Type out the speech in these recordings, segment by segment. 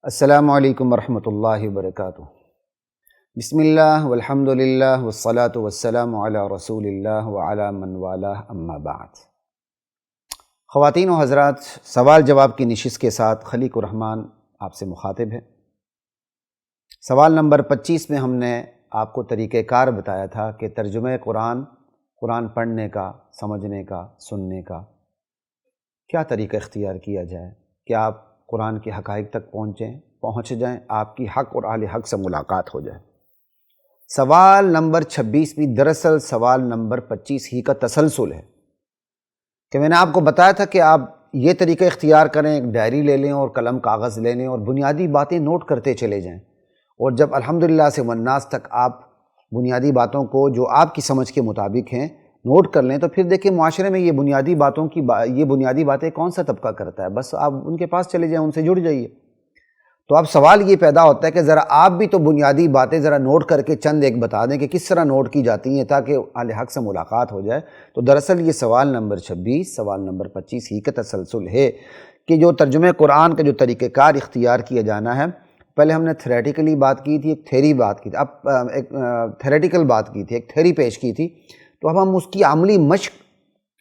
السلام علیکم ورحمۃ اللہ وبرکاتہ۔ بسم اللہ والحمد للہ والصلاة والسلام علی رسول اللہ وعلی من والاه اما بعد۔ خواتین و حضرات، سوال جواب کی نشست کے ساتھ خلیق الرحمن آپ سے مخاطب ہے۔ سوال نمبر 25 میں ہم نے آپ کو طریقہ کار بتایا تھا کہ ترجمہ قرآن پڑھنے کا، سمجھنے کا، سننے کا کیا طریقہ اختیار کیا جائے کہ آپ قرآن کے حقائق تک پہنچ جائیں، آپ کی حق اور اہل حق سے ملاقات ہو جائے۔ سوال نمبر 26 بھی دراصل سوال نمبر 25 ہی کا تسلسل ہے کہ میں نے آپ کو بتایا تھا کہ آپ یہ طریقہ اختیار کریں، ایک ڈائری لے لیں اور قلم کاغذ لے لیں اور بنیادی باتیں نوٹ کرتے چلے جائیں، اور جب الحمدللہ سے والناس تک آپ بنیادی باتوں کو جو آپ کی سمجھ کے مطابق ہیں نوٹ کر لیں، تو پھر دیکھیں معاشرے میں یہ بنیادی باتیں کون سا طبقہ کرتا ہے، بس آپ ان کے پاس چلے جائیں، ان سے جڑ جائیے۔ تو اب سوال یہ پیدا ہوتا ہے کہ ذرا آپ بھی تو بنیادی باتیں ذرا نوٹ کر کے چند ایک بتا دیں کہ کس طرح نوٹ کی جاتی ہیں تاکہ اہل حق سے ملاقات ہو جائے۔ تو دراصل یہ سوال نمبر 26 سوال نمبر 25 ہی کا تسلسل ہے کہ جو ترجمہ قرآن کا جو طریقہ کار اختیار کیا جانا ہے، پہلے ہم نے تھیوریٹیکلی بات کی تھی، ایک تھیوری بات کی تھی، اب ایک تھیوریٹیکل بات کی تھی، ایک تھیوری پیش کی تھی، تو اب ہم اس کی عملی مشق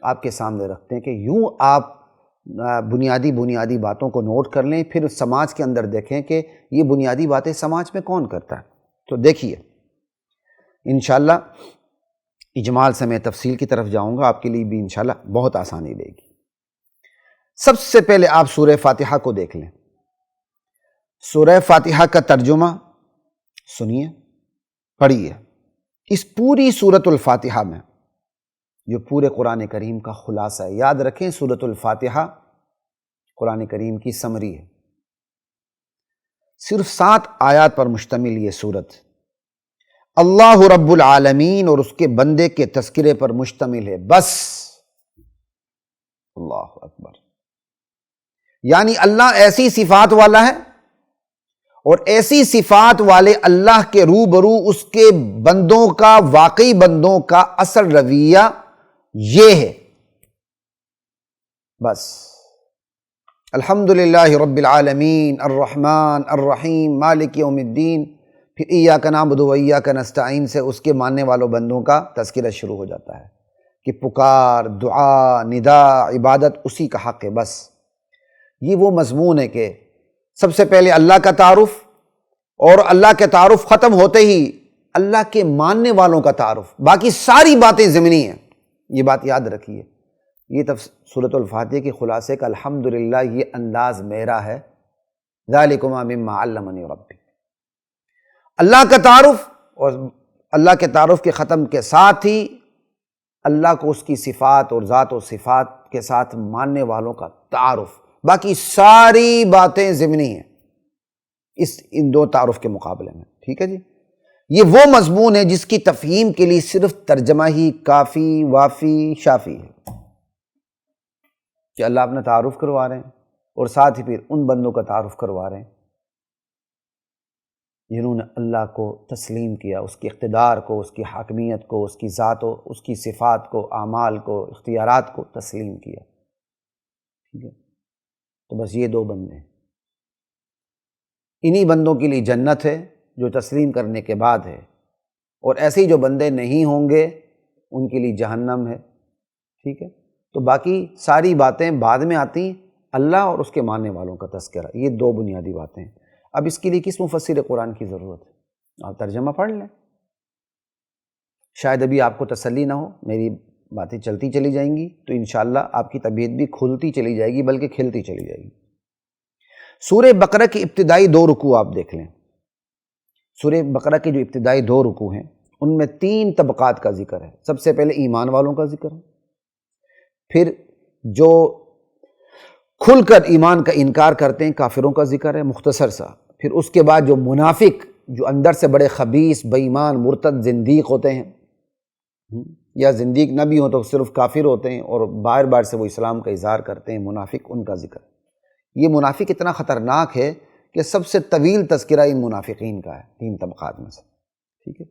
آپ کے سامنے رکھتے ہیں کہ یوں آپ بنیادی باتوں کو نوٹ کر لیں، پھر سماج کے اندر دیکھیں کہ یہ بنیادی باتیں سماج میں کون کرتا ہے۔ تو دیکھیے انشاءاللہ اجمال سے میں تفصیل کی طرف جاؤں گا، آپ کے لیے بھی انشاءاللہ بہت آسانی رہے گی۔ سب سے پہلے آپ سورہ فاتحہ کو دیکھ لیں۔ سورہ فاتحہ کا ترجمہ سنیے، پڑھیے۔ اس پوری سورۃ الفاتحہ میں جو پورے قرآن کریم کا خلاصہ ہے، یاد رکھیں سورۃ الفاتحہ قرآن کریم کی سمری ہے، صرف 7 آیات پر مشتمل یہ سورت اللہ رب العالمین اور اس کے بندے کے تذکرے پر مشتمل ہے، بس۔ اللہ اکبر، یعنی اللہ ایسی صفات والا ہے اور ایسی صفات والے اللہ کے روبرو اس کے بندوں کا، واقعی بندوں کا اصل رویہ یہ ہے، بس۔ الحمدللہ رب العالمین الرحمن الرحیم مالک یوم الدین، پھر ایاک نعبد و ایاک نستعین سے اس کے ماننے والوں بندوں کا تذکرہ شروع ہو جاتا ہے کہ پکار، دعا، ندا، عبادت اسی کا حق ہے، بس۔ یہ وہ مضمون ہے کہ سب سے پہلے اللہ کا تعارف، اور اللہ کے تعارف ختم ہوتے ہی اللہ کے ماننے والوں کا تعارف، باقی ساری باتیں ضمنی ہیں، یہ بات یاد رکھیے۔ یہ سورۃ الفاتحہ کے خلاصے کا الحمدللہ یہ انداز میرا ہے، ذالکما مما علمنی ربی۔ اللہ کا تعارف، اور اللہ کے تعارف کے ختم کے ساتھ ہی اللہ کو اس کی صفات اور ذات و صفات کے ساتھ ماننے والوں کا تعارف، باقی ساری باتیں ضمنی ہیں ان 2 تعارف کے مقابلے میں، ٹھیک ہے جی۔ یہ وہ مضمون ہے جس کی تفہیم کے لیے صرف ترجمہ ہی کافی، وافی، شافی ہے کہ اللہ اپنا تعارف کروا رہے ہیں اور ساتھ ہی پھر ان بندوں کا تعارف کروا رہے ہیں جنہوں نے اللہ کو تسلیم کیا، اس کے اقتدار کو، اس کی حاکمیت کو، اس کی ذات و اس کی صفات کو، اعمال کو، اختیارات کو تسلیم کیا، ٹھیک ہے۔ تو بس یہ 2 بندے ہیں، انہی بندوں کے لیے جنت ہے جو تسلیم کرنے کے بعد ہے، اور ایسے ہی جو بندے نہیں ہوں گے ان کے لیے جہنم ہے، ٹھیک ہے۔ تو باقی ساری باتیں بعد میں آتی ہیں، اللہ اور اس کے ماننے والوں کا تذکرہ، یہ 2 بنیادی باتیں ہیں۔ اب اس کے لیے کس مفسر قرآن کی ضرورت ہے؟ آپ ترجمہ پڑھ لیں، شاید ابھی آپ کو تسلی نہ ہو، میری باتیں چلتی چلی جائیں گی تو انشاءاللہ آپ کی طبیعت بھی کھلتی چلی جائے گی، بلکہ کھلتی چلی جائے گی۔ سورہ بقرہ کی ابتدائی 2 رکوع آپ دیکھ لیں۔ سورہ بقرہ کے جو ابتدائی 2 رکوع ہیں ان میں 3 طبقات کا ذکر ہے۔ سب سے پہلے ایمان والوں کا ذکر ہے، پھر جو کھل کر ایمان کا انکار کرتے ہیں کافروں کا ذکر ہے مختصر سا، پھر اس کے بعد جو منافق، جو اندر سے بڑے خبیث، بے ایمان، مرتد، زندیق ہوتے ہیں، یا زندیق نہ بھی ہوں تو صرف کافر ہوتے ہیں اور باہر سے وہ اسلام کا اظہار کرتے ہیں، منافق، ان کا ذکر۔ یہ منافق اتنا خطرناک ہے کہ سب سے طویل تذکرہ ان منافقین کا ہے 3 طبقات میں سے، ٹھیک ہے۔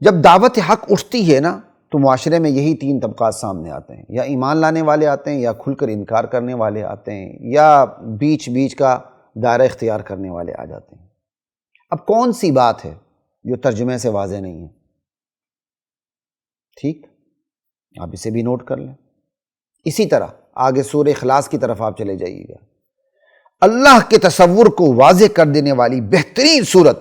جب دعوت حق اٹھتی ہے نا تو معاشرے میں یہی 3 طبقات سامنے آتے ہیں، یا ایمان لانے والے آتے ہیں، یا کھل کر انکار کرنے والے آتے ہیں، یا بیچ کا دائرہ اختیار کرنے والے آ جاتے ہیں۔ اب کون سی بات ہے جو ترجمے سے واضح نہیں ہے؟ ٹھیک، آپ اسے بھی نوٹ کر لیں۔ اسی طرح آگے سورہ اخلاص کی طرف آپ چلے جائیے گا، اللہ کے تصور کو واضح کر دینے والی بہترین صورت،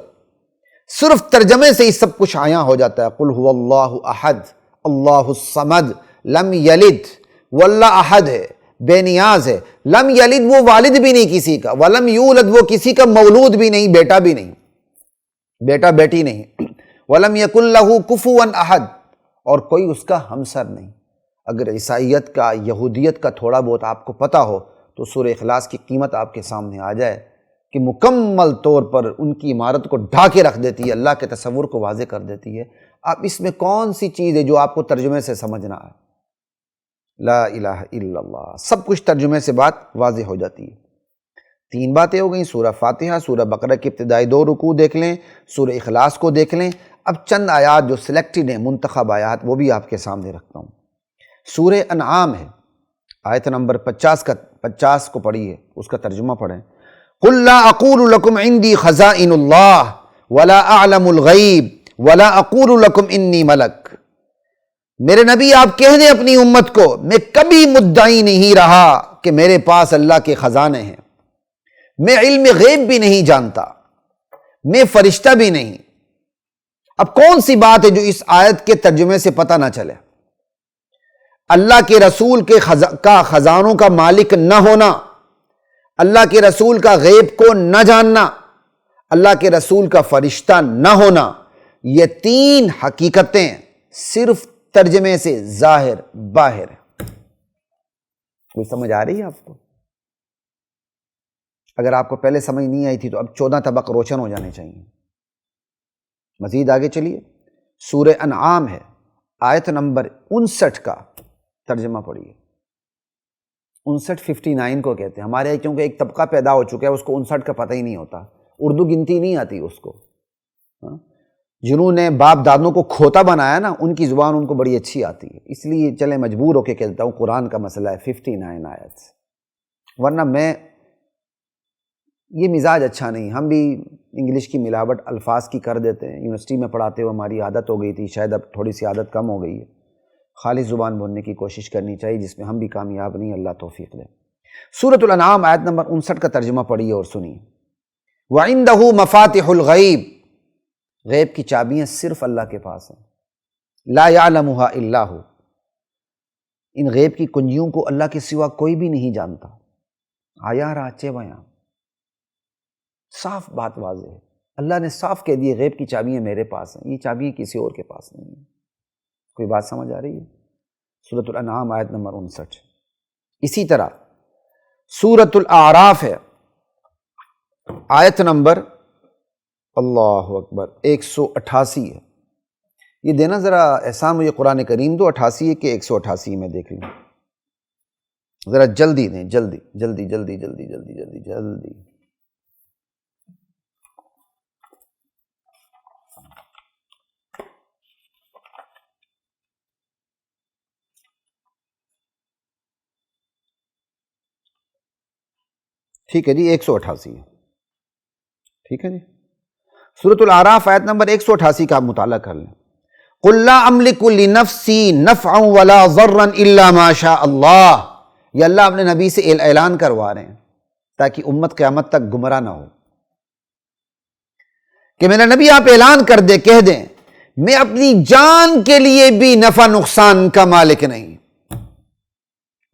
صرف ترجمے سے ہی سب کچھ عیاں ہو جاتا ہے۔ قل هو اللہ احد اللہ الصمد لم یلد، وہ اللہ احد ہے، بے نیاز ہے، لم یلد وہ والد بھی نہیں کسی کا، ولم یولد وہ کسی کا مولود بھی نہیں، بیٹا بھی نہیں، بیٹا بیٹی نہیں، ولم یکن لہ کفوا احد، اور کوئی اس کا ہمسر نہیں۔ اگر عیسائیت کا، یہودیت کا تھوڑا بہت آپ کو پتہ ہو تو سورہ اخلاص کی قیمت آپ کے سامنے آ جائے کہ مکمل طور پر ان کی عمارت کو ڈھا کے رکھ دیتی ہے، اللہ کے تصور کو واضح کر دیتی ہے۔ اب اس میں کون سی چیز ہے جو آپ کو ترجمے سے سمجھنا ہے؟ لا الہ الا اللہ، سب کچھ ترجمے سے بات واضح ہو جاتی ہے۔ تین باتیں ہو گئیں، سورہ فاتحہ، سورہ بقرہ کی ابتدائی 2 رکوع دیکھ لیں، سورہ اخلاص کو دیکھ لیں۔ اب چند آیات جو سلیکٹڈ ہیں، منتخب آیات، وہ بھی آپ کے سامنے رکھتا ہوں۔ سورہ انعام ہے، آیت نمبر 50 کو پڑھیے، اس کا ترجمہ پڑھیں۔ قل لا اقول لكم عندي خزائن الله ولا اعلم الغیب ولا اقول لكم انی ملک۔ میرے نبی آپ کہہ دیں اپنی امت کو، میں کبھی مدعی نہیں رہا کہ میرے پاس اللہ کے خزانے ہیں، میں علم غیب بھی نہیں جانتا، میں فرشتہ بھی نہیں۔ اب کون سی بات ہے جو اس آیت کے ترجمے سے پتہ نہ چلے؟ اللہ کے رسول کا خزانوں کا مالک نہ ہونا، اللہ کے رسول کا غیب کو نہ جاننا، اللہ کے رسول کا فرشتہ نہ ہونا، یہ 3 حقیقتیں صرف ترجمے سے ظاہر باہر ہے۔ کوئی سمجھ آ رہی ہے آپ کو؟ اگر آپ کو پہلے سمجھ نہیں آئی تھی تو اب 14 طبق روشن ہو جانے چاہیے۔ مزید آگے چلیے، سورہ انعام ہے، آیت نمبر 59 کا ترجمہ پڑھیے۔ 59 کو کہتے ہیں ہمارے یہاں، کیونکہ ایک طبقہ پیدا ہو چکا ہے، اس کو 59 کا پتہ ہی نہیں ہوتا، اردو گنتی نہیں آتی اس کو۔ جنہوں نے باپ دادوں کو کھوتا بنایا نا، ان کی زبان ان کو بڑی اچھی آتی ہے، اس لیے چلے مجبور ہو کے کہتا ہوں قرآن کا مسئلہ ہے 59 آیت، ورنہ میں یہ مزاج اچھا نہیں۔ ہم بھی انگلش کی ملاوٹ الفاظ کی کر دیتے ہیں، یونیورسٹی میں پڑھاتے ہوئے ہماری عادت ہو گئی تھی، شاید اب تھوڑی سی عادت کم ہو گئی ہے۔ خالص زبان بولنے کی کوشش کرنی چاہیے، جس میں ہم بھی کامیاب نہیں، اللہ توفیق دے۔ سورۃ الانعام آیت نمبر 59 کا ترجمہ پڑھیے اور سنیے۔ وَعِندَهُ مَفَاتِحُ الْغَيْبِ، غیب کی چابیاں صرف اللہ کے پاس ہیں، لا يعلمها الا هو، ان غیب کی کنجیوں کو اللہ کے سوا کوئی بھی نہیں جانتا۔ آیا راچے بیاں، صاف بات واضح ہے، اللہ نے صاف کہہ دی غیب کی چابیاں میرے پاس ہیں، یہ چابیاں کسی اور کے پاس نہیں ہیں۔ کوئی بات سمجھ آ رہی ہے؟ سورۃ الانعام آیت نمبر 59۔ اسی طرح سورۃ الاعراف ہے، آیت نمبر اللہ اکبر 188 ہے۔ یہ دینا ذرا احسان مجھے قرآن کریم دو، 88 ہے کہ 188 میں دیکھ لوں، ذرا جلدی دیں، جلدی جلدی جلدی جلدی جلدی جلدی جلدی۔ ٹھیک ہے جی، 188 ہے، ٹھیک ہے جی۔ سورۃ الاعراف آیت نمبر 188 کا آپ مطالعہ کر لیں۔ قُل لَا أَمْلِكُ لِنَفْسِي نَفْعًا وَلَا ضَرًّا إِلَّا مَا شَاءَ اللَّهُ۔ یہ اللہ اپنے نبی سے اعلان کروا رہے ہیں تاکہ امت قیامت تک گمراہ نہ ہو، کہ میرا نبی آپ اعلان کر دے، کہہ دیں میں اپنی جان کے لیے بھی نفع نقصان کا مالک نہیں۔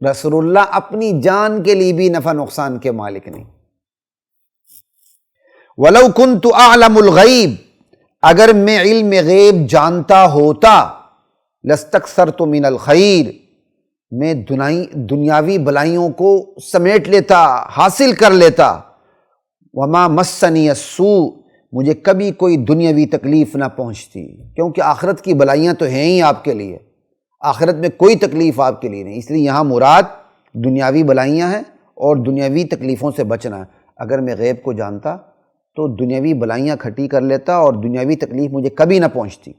رسول اللہ اپنی جان کے لیے بھی نفع نقصان کے مالک نہیں۔ وَلَوْ كُنْتُ أَعْلَمُ الْغَيْبِ، اگر میں علم غیب جانتا ہوتا، لَاسْتَكْثَرْتُ مِنَ الْخَيْرِ، میں دنیاوی بلائیوں کو سمیٹ لیتا، حاصل کر لیتا۔ وَمَا مَسَّنِيَ السُّوءُ، مجھے کبھی کوئی دنیاوی تکلیف نہ پہنچتی، کیونکہ آخرت کی بلائیاں تو ہیں ہی آپ کے لیے، آخرت میں کوئی تکلیف آپ کے لیے نہیں، اس لیے یہاں مراد دنیاوی بلائیاں ہیں اور دنیاوی تکلیفوں سے بچنا ہے۔ اگر میں غیب کو جانتا تو دنیاوی بلائیاں کھٹی کر لیتا اور دنیاوی تکلیف مجھے کبھی نہ پہنچتی۔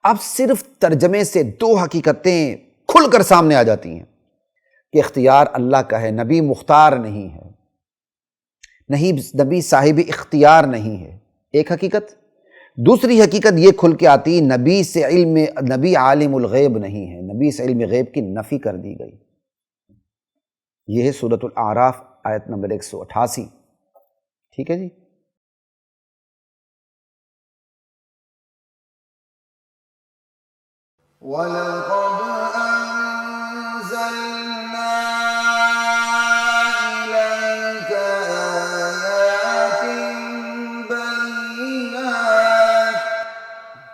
اب صرف ترجمے سے 2 حقیقتیں کھل کر سامنے آ جاتی ہیں کہ اختیار اللہ کا ہے، نبی مختار نہیں ہے، نبی صاحب اختیار نہیں ہے، ایک حقیقت۔ دوسری حقیقت یہ کھل کے آتی، نبی عالم الغیب نہیں ہے، نبی سے علم غیب کی نفی کر دی گئی۔ یہ ہے سورۃ الاعراف آیت نمبر 188۔ ٹھیک ہے جی۔ وَلَقَدْ